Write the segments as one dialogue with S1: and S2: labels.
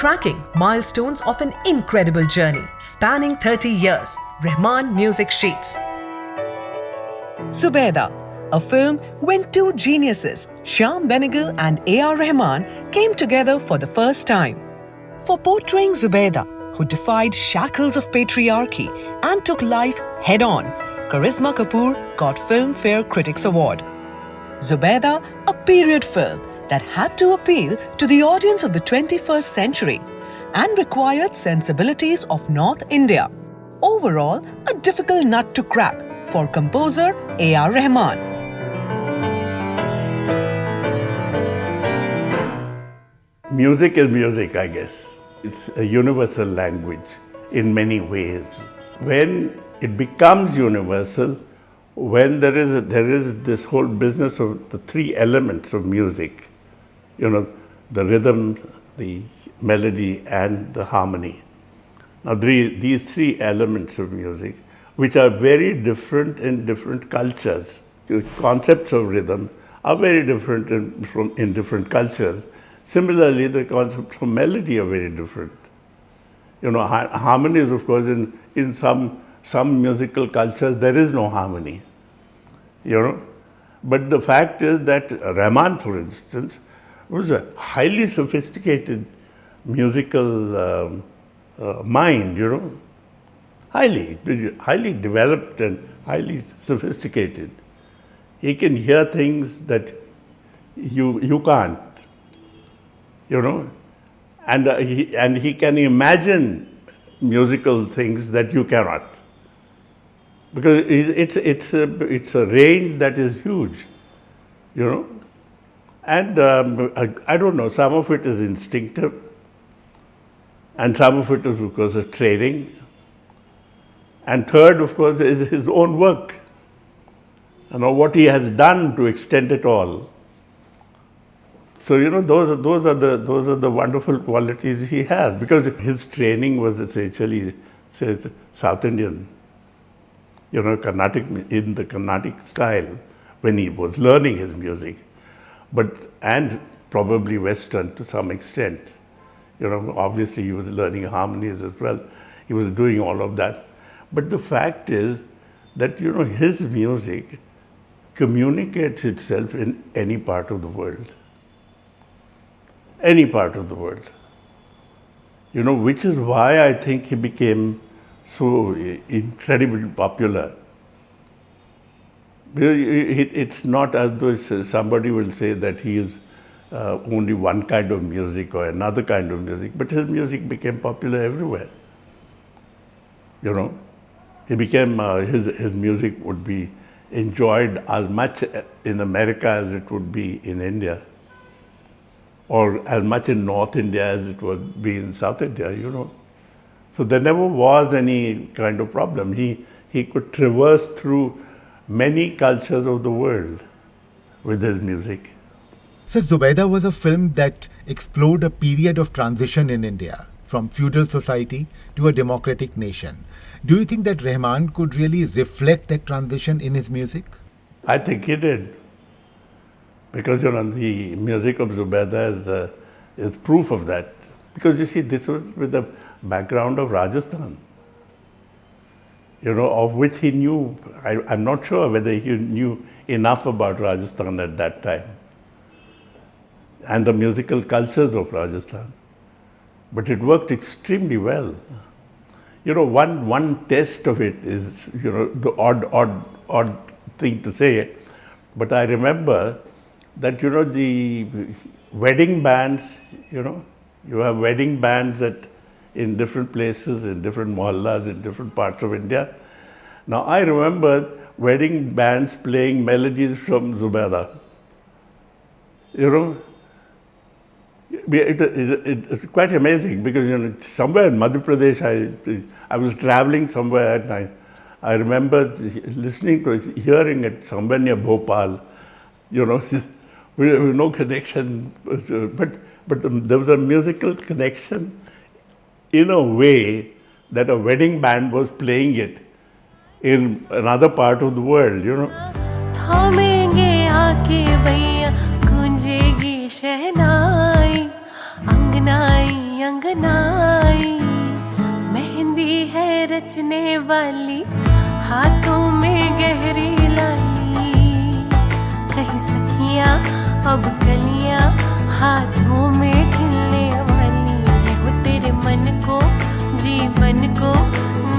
S1: tracking milestones of an incredible journey spanning 30 years. Rahman Music Sheets. Zubeidaa, a film when two geniuses, Shyam Benegal and A.R. Rahman, came together for the first time. For portraying Zubeidaa, who defied shackles of patriarchy and took life head-on, Karisma Kapoor got Filmfare Critics Award. Zubeidaa, a period film that had to appeal to the audience of the 21st century and required sensibilities of North India. Overall, a difficult nut to crack for composer A.R. Rahman.
S2: Music is music, I guess. It's a universal language in many ways. When it becomes universal, when there is this whole business of the three elements of music, the rhythm, the melody, and the harmony. Now, these three elements of music, which are very different in different cultures. The concepts of rhythm are very different in different cultures. Similarly, the concepts of melody are very different. Harmonies, of course, in some musical cultures, there is no harmony. But the fact is that Rahman, for instance, was a highly sophisticated musical mind, highly developed and highly sophisticated. He can hear things that you can't, and he can imagine musical things that you cannot, because it's a range that is huge, and I don't know, some of it is instinctive, and some of it is because of training, and third, of course, is his own work, what he has done to extend it all. So those are the wonderful qualities he has, because his training was essentially, say, South Indian, Carnatic, in the Carnatic style when he was learning his music, and probably Western to some extent. Obviously he was learning harmonies as well. He was doing all of that. But the fact is that his music communicates itself in any part of the world. Any part of the world. Which is why I think he became so incredibly popular. It's not as though somebody will say that he is only one kind of music or another kind of music, but his music became popular everywhere. He became, his music would be enjoyed as much in America as it would be in India, or as much in North India as it would be in South India, So there never was any kind of problem. He could traverse through many cultures of the world with his music.
S3: Sir, Zubeidaa was a film that explored a period of transition in India, from feudal society to a democratic nation. Do you think that Rahman could really reflect that transition in his music?
S2: I think he did. Because, the music of Zubeidaa is proof of that. Because, this was with the background of Rajasthan, of which he knew. I'm not sure whether he knew enough about Rajasthan at that time and the musical cultures of Rajasthan. But it worked extremely well. One test of it is, the odd thing to say, but I remember that, the wedding bands, you have wedding bands in different places, in different mohallas, in different parts of India. Now, I remember wedding bands playing melodies from Zubeidaa. It's quite amazing because, somewhere in Madhya Pradesh, I was traveling somewhere and I remember listening to it, hearing it somewhere near Bhopal, with no connection, but there was a musical connection in a way that a wedding band was playing it in another part of the world,
S4: बनाई मेहंदी है रचने वाली हाथों में गहरी लाली कहीं सखियां अब कलियां हाथों में खिलने वाली है वो तेरे मन को जीवन को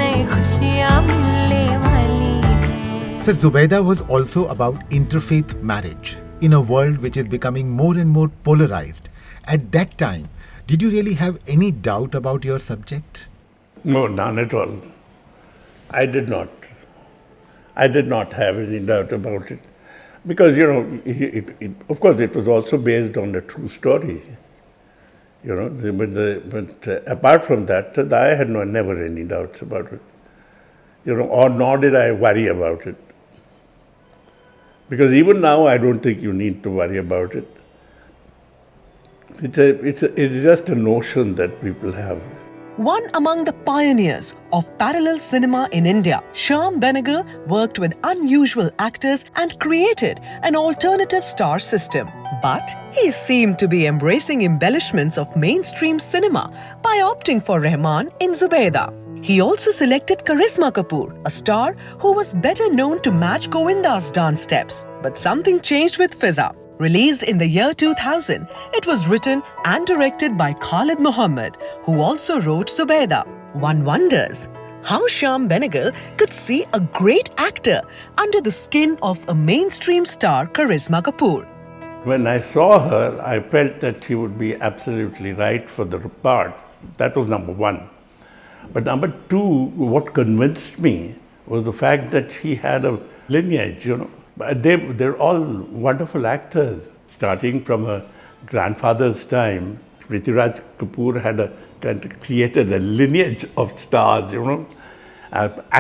S4: नई खुशियां मिलने वाली है.
S3: Sir, Zubeidaa was also about interfaith marriage in a world which is becoming more and more polarized. At that time, did you really have any doubt about your subject?
S2: No, none at all. I did not. I did not have any doubt about it. Because, of course, it was also based on a true story. But apart from that, I had never any doubts about it. Or nor did I worry about it. Because even now, I don't think you need to worry about it. It's just a notion that people have.
S1: One among the pioneers of parallel cinema in India, Shyam Benegal worked with unusual actors and created an alternative star system. But he seemed to be embracing embellishments of mainstream cinema by opting for Rahman in Zubeidaa. He also selected Karisma Kapoor, a star who was better known to match Govinda's dance steps. But something changed with Fiza. Released in the year 2000, it was written and directed by Khalid Muhammad, who also wrote Zubeidaa. One wonders how Shyam Benegal could see a great actor under the skin of a mainstream star, Karisma Kapoor.
S2: When I saw her, I felt that she would be absolutely right for the part. That was number one. But number two, what convinced me was the fact that she had a lineage, But they're all wonderful actors. Starting from her grandfather's time, Prithviraj Kapoor had created a lineage of stars,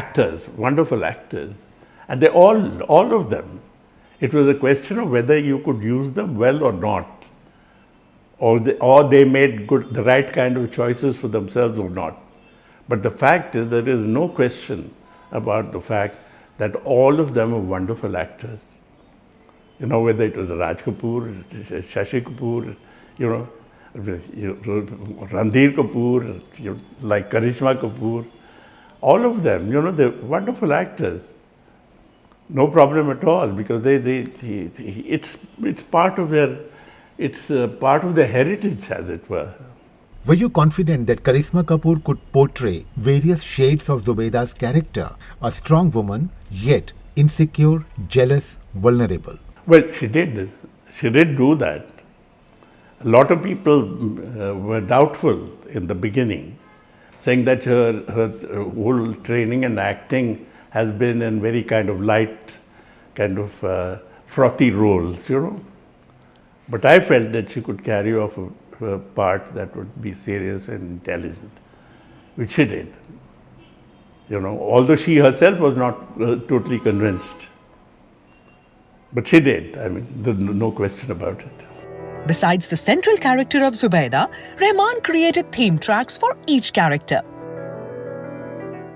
S2: actors, wonderful actors. And they all of them, it was a question of whether you could use them well or not. Or they made the right kind of choices for themselves or not. But the fact is, there is no question about the fact that all of them are wonderful actors. Whether it was Raj Kapoor, Shashi Kapoor, Randhir Kapoor, like Karisma Kapoor, all of them, they're wonderful actors. No problem at all, because it's part of their heritage, as it were.
S3: Were you confident that Karisma Kapoor could portray various shades of Zubeidaa's character, a strong woman, yet insecure, jealous, vulnerable?
S2: Well, she did. She did do that. A lot of people were doubtful in the beginning, saying that her whole training and acting has been in very kind of light, frothy roles, But I felt that she could carry off a part that would be serious and intelligent, which she did. Although she herself was not totally convinced. But she did. There's no question about it.
S1: Besides the central character of Zubeidaa, Rahman created theme tracks for each character.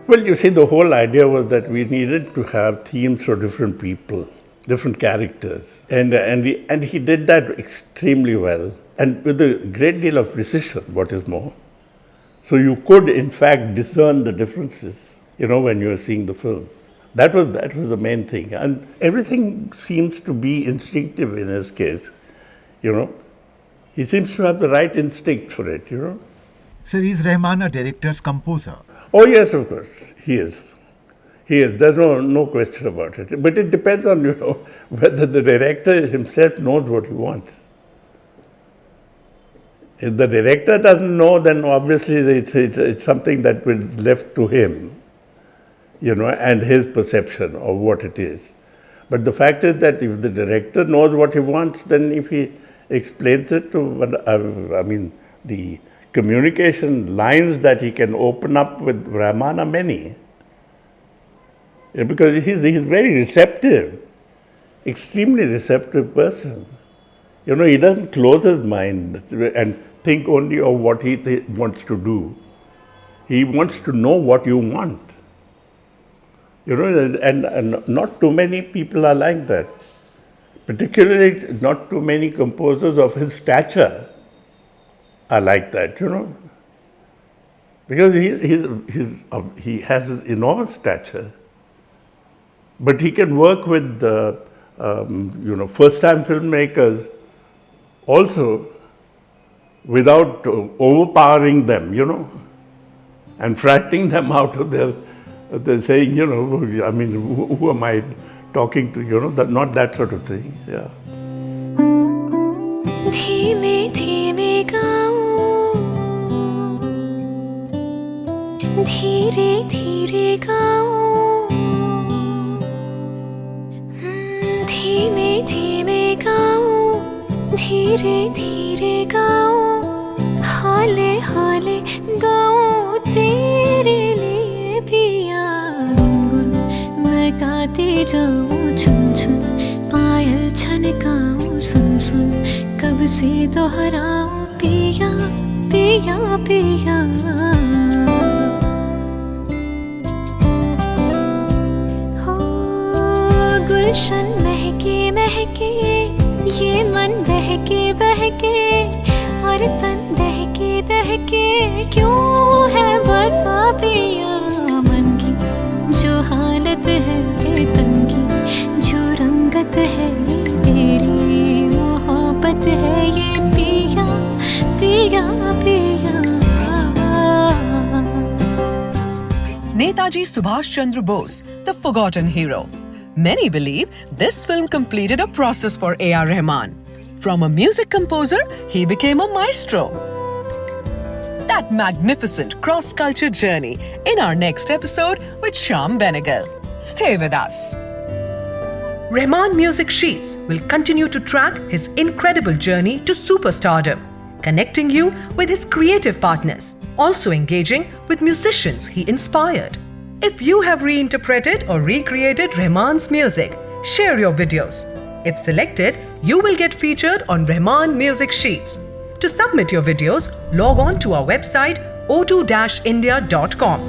S2: Well, you see, the whole idea was that we needed to have themes for different people, different characters. And he did that extremely well. And with a great deal of precision, what is more. So you could, in fact, discern the differences, when you were seeing the film. That was the main thing. And everything seems to be instinctive in his case, He seems to have the right instinct for it,
S3: Sir, is Rahman a director's composer?
S2: Oh, yes, of course, he is. He is. There's no question about it. But it depends on, whether the director himself knows what he wants. If the director doesn't know, then obviously it's something that is left to him, and his perception of what it is. But the fact is that if the director knows what he wants, then if he explains it to, the communication lines that he can open up with Rahman are many. Because he's very receptive, extremely receptive person. He doesn't close his mind and think only of what he wants to do. He wants to know what you want. And not too many people are like that. Particularly not too many composers of his stature are like that, Because he has this enormous stature, but he can work with first-time filmmakers also without overpowering them, and frightening them out of they're saying, I mean, who am I talking to, not that sort of thing, yeah.
S4: धीमे धीमे गाऊं, धीरे धीरे गाऊं, धीमे धीमे गाऊं, धीरे धीरे गाऊं, हौले हौले गाऊं तेरे लिए पिया, गुनगुन मैं गाती जाऊं, छुन छुन पायल छनकाऊं, सुन सुन कब से दोहराऊं पिया पिया पिया. हो गुलशन महके महके, ये मन बहके बहके, और तन दहके दहके, क्यों है बता पिया, मन की जो हालत है तन की, जो रंगत है तेरी मोहब्बत है, ये पिया पिया पिया.
S1: Netaji Subhash Chandra Bose, the forgotten hero. Many believe this film completed a process for A.R. Rahman. From a music composer, he became a maestro. That magnificent cross-culture journey in our next episode with Shyam Benegal. Stay with us. Rahman Music Sheets will continue to track his incredible journey to superstardom, connecting you with his creative partners, also engaging with musicians he inspired. If you have reinterpreted or recreated Rahman's music, share your videos. If selected, you will get featured on Rahman Music Sheets. To submit your videos, log on to our website O2india.com.